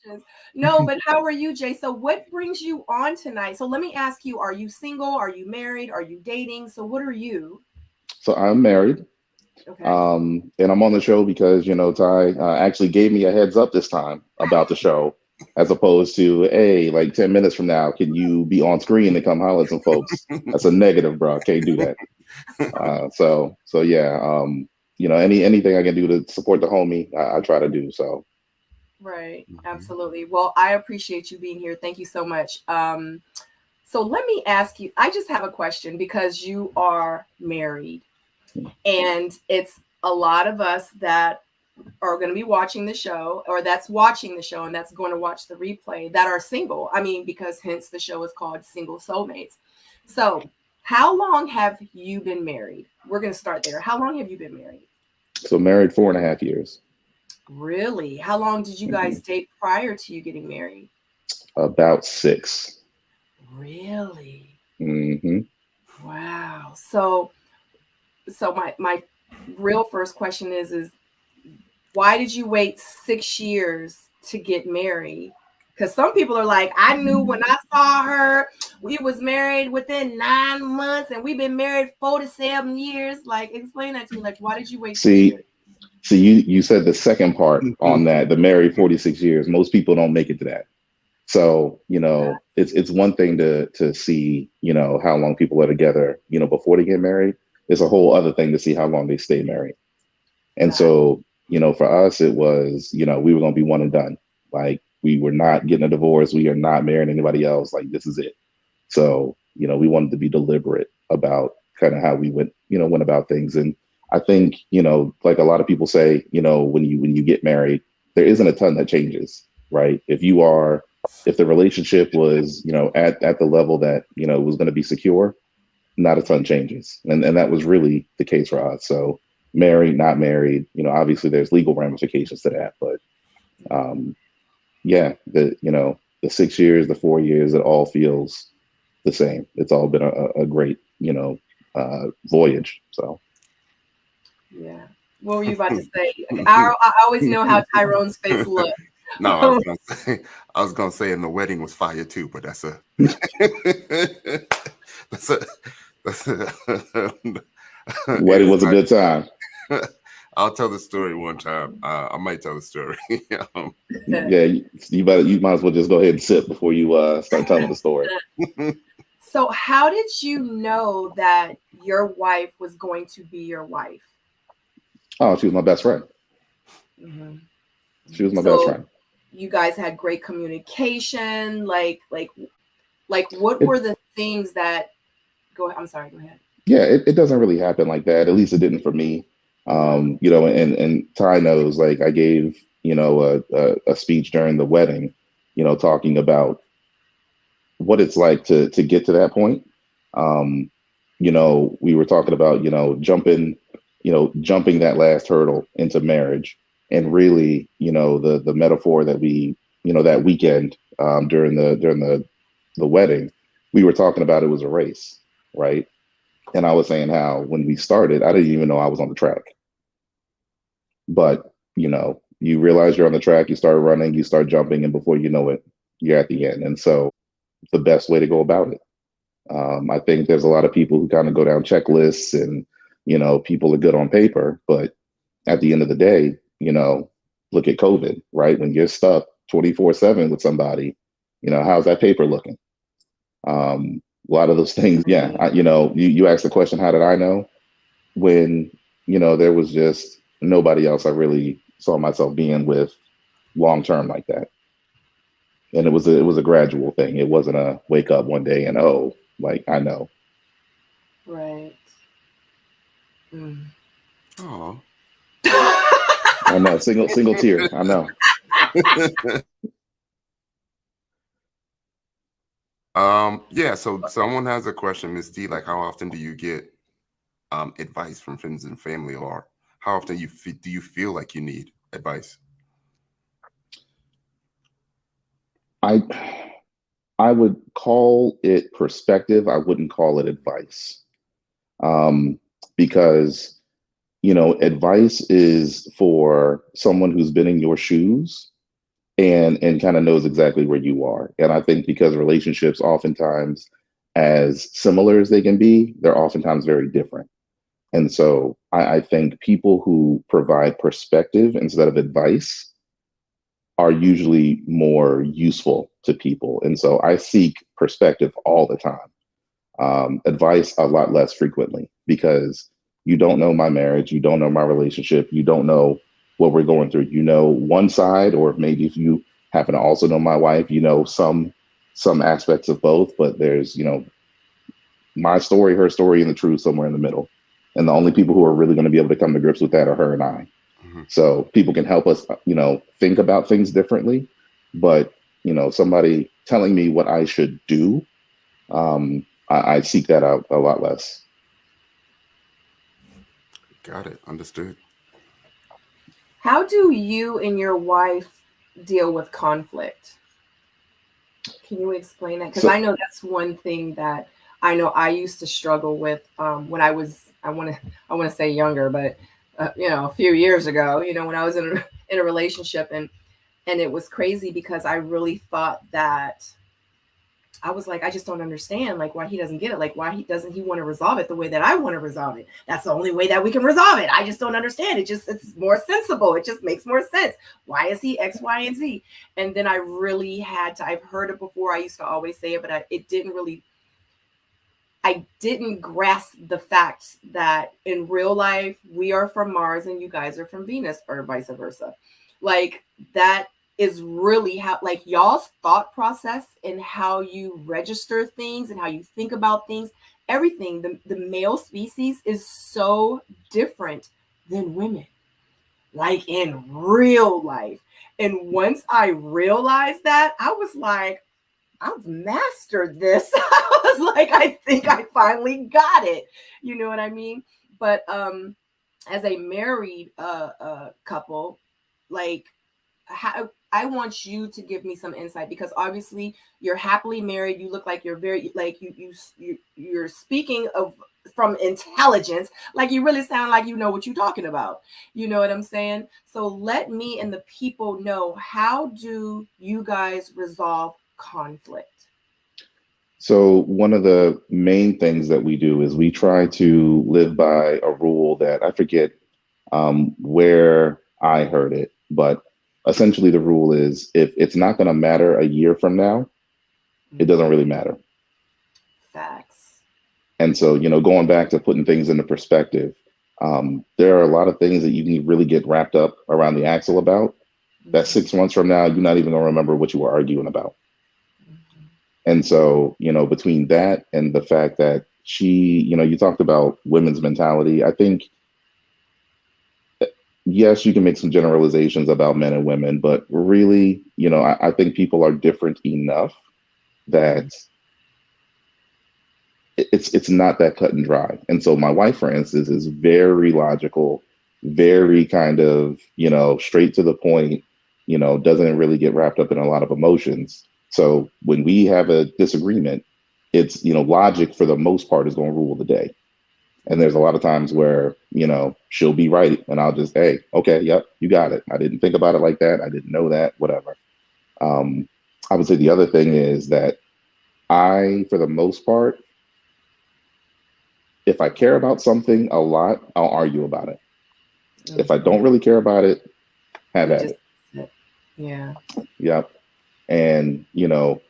questions. No, but how are you, Jay? So what brings you on tonight? So let me ask you, are you single? Are you married? Are you dating? So what are you? So I'm married, Okay. and I'm on the show because Ty actually gave me a heads up this time about the show, as opposed to, hey, like 10 minutes from now, can you be on screen and come holler at some folks? That's a negative, bro. Can't do that. So yeah, anything I can do to support the homie, I try to do so. Right. Mhm. Absolutely. Well, I appreciate you being here. Thank you so much. So let me ask you, I just have a question because you are married, and it's a lot of us that are going to be watching the show, or that's watching the show and that's going to watch the replay, that are single. I mean, because hence the show is called Single SeoulMates. So how long have you been married? We're going to start there. How long have you been married? So married 4.5 years. Really? How long did you Hmm. guys date prior to you getting married? About 6. Really? Hmm. Wow. So my real first question is why did you wait 6 years to get married? Because some people are like, I knew when I saw her, we was married within 9 months, and we've been married 47 years. Like, explain that to me. Like, why did you wait six See, years? see, you said the second part on that, the married 46 years. Most people don't make it to that. So, it's one thing to see, how long people are together, before they get married. It's a whole other thing to see how long they stay married. And Got so, for us, it was, we were going to be one and done. Like, we were not getting a divorce. We are not marrying anybody else. Like, this is it. So, we wanted to be deliberate about kind of how we went about things. And I think, like a lot of people say, when you get married, there isn't a ton that changes, right? If the relationship was, at the level that, was going to be secure, not a ton changes. And that was really the case for us. So married, not married, obviously there's legal ramifications to that, but yeah, the 6 years, the 4 years, it all feels the same. It's all been a great, voyage. So Yeah. What were you about to say? I always know how Tyrone's face looks. No, I was gonna say, I was gonna say, and the wedding was fire too, but that's a that's a that's a wedding was a good time. I'll tell the story one time. I might tell the story. Um, Yeah, you might as well just go ahead and sip before you start telling the story. So, how did you know that your wife was going to be your wife? Oh, she was my best friend. Mhm. She was my best So, friend. you guys had great communication. Like, what It were the things that? Go ahead. I'm sorry. Go ahead. Yeah, it doesn't really happen like that. At least it didn't for me. And Ty knows, like, I gave, a speech during the wedding, talking about what it's like to get to that point. Um, we were talking about, jumping that last hurdle into marriage, and really, the metaphor that that weekend, during the wedding, we were talking about, it was a race, right? And I was saying how when we started, I didn't even know I was on the track. But, you realize you're on the track, you start running, you start jumping, and before you know it, you're at the end. And so it's the best way to go about it. I think there's a lot of people who kind of go down checklists, and, people are good on paper. But at the end of the day, look at COVID, right? When you're stuck 24/7 with somebody, how's that paper looking? A lot of those things, yeah. Right. You asked the question, how did I know? When, there was just nobody else I really saw myself being with long term like that. And it was a gradual thing. It wasn't a wake up one day and, oh, like, I know. Right. Mm. oh. I know. Single tear. I know. Yeah. So someone has a question, Miss D. Like, how often do you get advice from friends and family, or how often do you feel like you need advice? I I would call it perspective. I wouldn't call it advice. Um, because advice is for someone who's been in your shoes, and kind of knows exactly where you are. And I think because relationships oftentimes, as similar as they can be, they're oftentimes very different. And so I think people who provide perspective instead of advice are usually more useful to people. And so I seek perspective all the time. Advice a lot less frequently, because you don't know my marriage, you don't know my relationship, you don't know what we're going through. You know one side, or maybe if you happen to also know my wife, you know some aspects of both, but there's, you know, my story, her story, and the truth somewhere in the middle. And the only people who are really going to be able to come to grips with that are her and I. Mhm. So people can help us, you know, think about things differently, but, you know, somebody telling me what I should do, I seek that out a lot less. Got it. Understood. How do you and your wife deal with conflict? Can you explain that? Because So, I know that's one thing that I know I used to struggle with when I was, I want to say younger, but you know, a few years ago, you know, when I was in a relationship, and it was crazy because I really thought that I was like, I just don't understand, like, why he doesn't get it. Like, why doesn't he want to resolve it the way that I want to resolve it? That's the only way that we can resolve it. I just don't understand. It's more sensible. It just makes more sense. Why is he X, Y, and Z? And then I really had to, I've heard it before. I used to always say it, but I didn't grasp the fact that in real life, we are from Mars and you guys are from Venus, or vice versa. Like, that is really how, like, y'all's thought process and how you register things and how you think about things, everything. The male species is so different than women, like in real life. And once I realized that, I was like, I've mastered this. I was like, I think I finally got it. You know what I mean? But as a married couple, like, how, I want you to give me some insight, because obviously you're happily married. You look like you're very, like, you're speaking of from intelligence, like you really sound like you know what you're talking about. You know what I'm saying? So let me and the people know, how do you guys resolve conflict? so one of the main things that we do is we try to live by a rule that I forget where I heard it, but essentially the rule is, if it's not going to matter a year from now, it doesn't really matter. Facts. And so, you know, going back to putting things into perspective, there are a lot of things that you can really get wrapped up around the axle about, that 6 months from now, you're not even going to remember what you were arguing about. And so, you know, between that and the fact that she, you know, you talked about women's mentality, I think, yes, you can make some generalizations about men and women, but really, you know, I think people are different enough that it's not that cut and dry. And so my wife, for instance, is very logical, very kind of, you know, straight to the point, you know, doesn't really get wrapped up in a lot of emotions. So when we have a disagreement, it's, you know, logic for the most part is going to rule the day. And there's a lot of times where, you know, she'll be right and I'll just, hey, okay, yep, you got it. I didn't think about it like that. I didn't know that, whatever. I would say the other thing is that for the most part, if I care about something a lot, I'll argue about it. If I don't really care about it, have at it. Yeah. Yep. And, you know,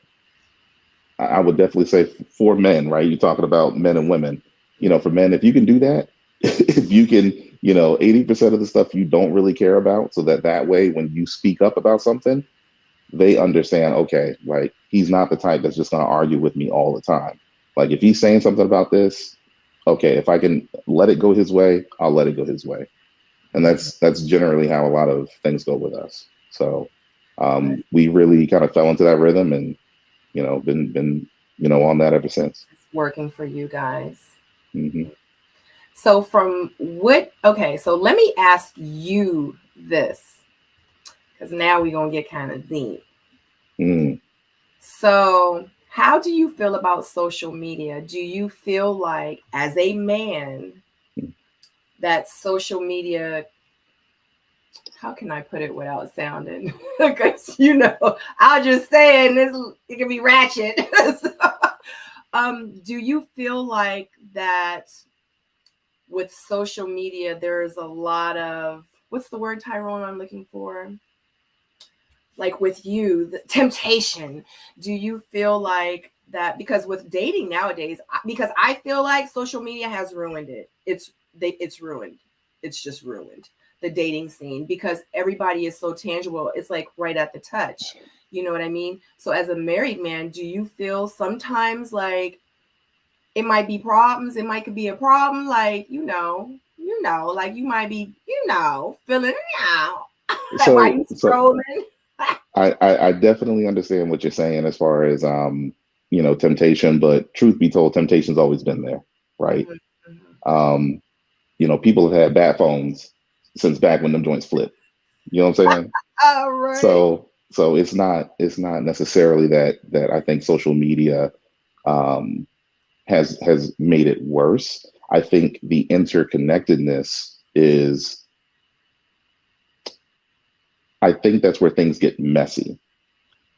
I would definitely say for men, right? You're talking about men and women. You know, for men, if you can do that, if you can, you know, 80% of the stuff you don't really care about, so that way when you speak up about something, they understand, okay, like, he's not the type that's just going to argue with me all the time. Like, if he's saying something about this, okay, if I can let it go his way, I'll let it go his way. And that's generally how a lot of things go with us. So we really kind of fell into that rhythm, and, you know, been you know, on that ever since. It's working for you guys. Mm-hmm. So so let me ask you this, because now we're going to get kind of deep. So how do you feel about social media? Do you feel like, as a man, that social media how can I put it without sounding? Because you know, I'll just say it, and it can be ratchet. So, do you feel like that with social media, there's a lot of, what's the word, Tyrone, I'm looking for? Like with you, the temptation. Do you feel like that? Because with dating nowadays, because I feel like social media has ruined it. It's ruined. It's just ruined the dating scene because everybody is so tangible. It's like right at the touch. You know what I mean? So as a married man, do you feel sometimes like it might be problems? It might could be a problem, like like you might be, feeling like why you So scrolling. I definitely understand what you're saying as far as temptation, but truth be told, temptation's always been there, right? Mm-hmm. People have had bat phones since back when them joints flipped. You know what I'm saying? All right. So it's not necessarily that I think social media has made it worse. I think the interconnectedness is, I think that's where things get messy,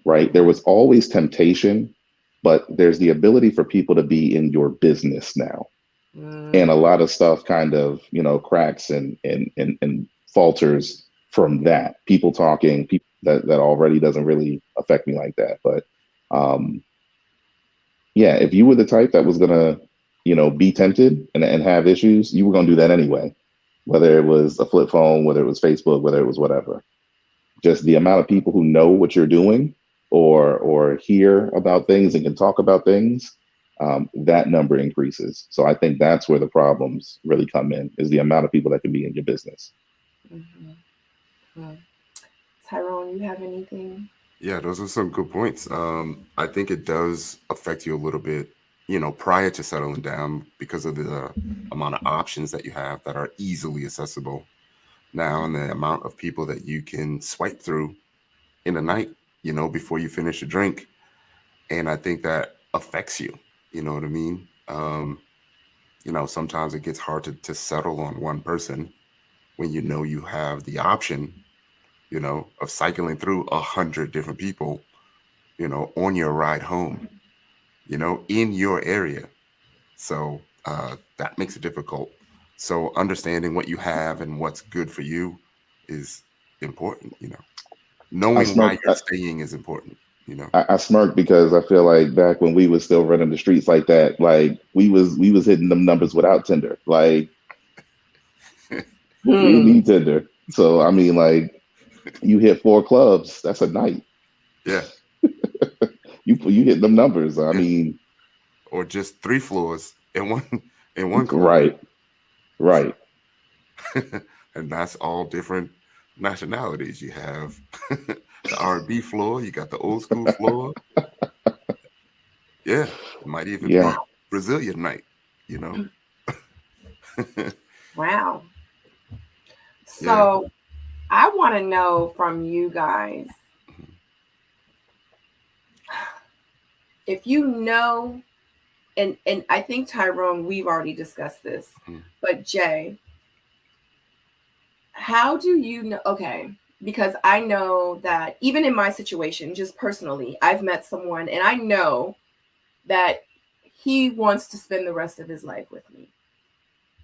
right? There was always temptation, but there's the ability for people to be in your business now. And a lot of stuff kind of, cracks and falters from that. People talking, people that already doesn't really affect me like that. But yeah, if you were the type that was gonna, be tempted and have issues, you were gonna do that anyway. Whether it was a flip phone, whether it was Facebook, whether it was whatever. Just the amount of people who know what you're doing or hear about things and can talk about things, that number increases. So I think that's where the problems really come in, is the amount of people that can be in your business. Mm-hmm. Mm-hmm. Tyrone, you have anything? Yeah, those are some good points. I think it does affect you a little bit, prior to settling down because of the amount of options that you have that are easily accessible now and the amount of people that you can swipe through in a night, before you finish a drink. And I think that affects you. You know what I mean? Sometimes it gets hard to settle on one person when you have the option, of cycling through 100 different people, on your ride home, in your area. So that makes it difficult. So understanding what you have and what's good for you is important, knowing why you're staying is important. I smirk because I feel like back when we was still running the streets like that, like we was hitting them numbers without Tinder. Like we didn't need Tinder. So I mean, like you hit 4 clubs, that's a night. Yeah. you hit them numbers. I mean, or just 3 floors in one club. Right. And that's all different nationalities. You have the R&B floor, you got the old school floor. Yeah, it might even be Brazilian night, Wow. So I want to know from you guys, if and I think Tyrone, we've already discussed this, but Jay, how do you know? Okay, because I know that even in my situation, just personally, I've met someone and I know that he wants to spend the rest of his life with me.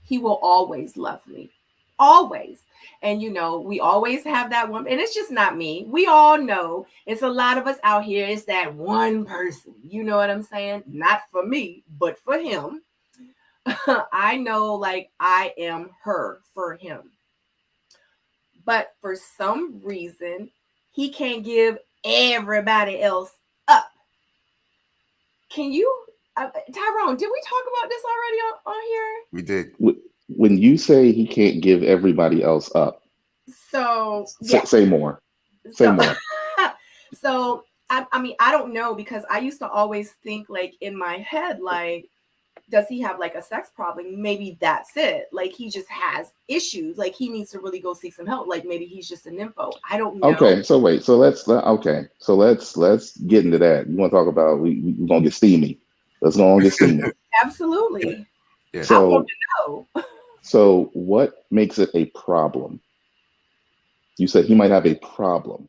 He will always love me. Always. And we always have that one, and it's just not me. We all know it's a lot of us out here. It's that one person, you know what I'm saying? Not for me, but for him. I know, like, I am her for him. But for some reason, he can't give everybody else up. Can you, Tyrone, did we talk about this already on here? We did. When you say he can't give everybody else up, so say more. Say more. So I mean, I don't know, because I used to always think, like, in my head, like, does he have like a sex problem? Maybe that's it. Like, he just has issues. Like, he needs to really go seek some help. Like, maybe he's just a nympho. I don't know. Okay, so wait. So let's get into that. You want to talk about we're gonna get steamy. Let's go on and get steamy. Absolutely. Yeah. I want to know. So what makes it a problem? You said he might have a problem.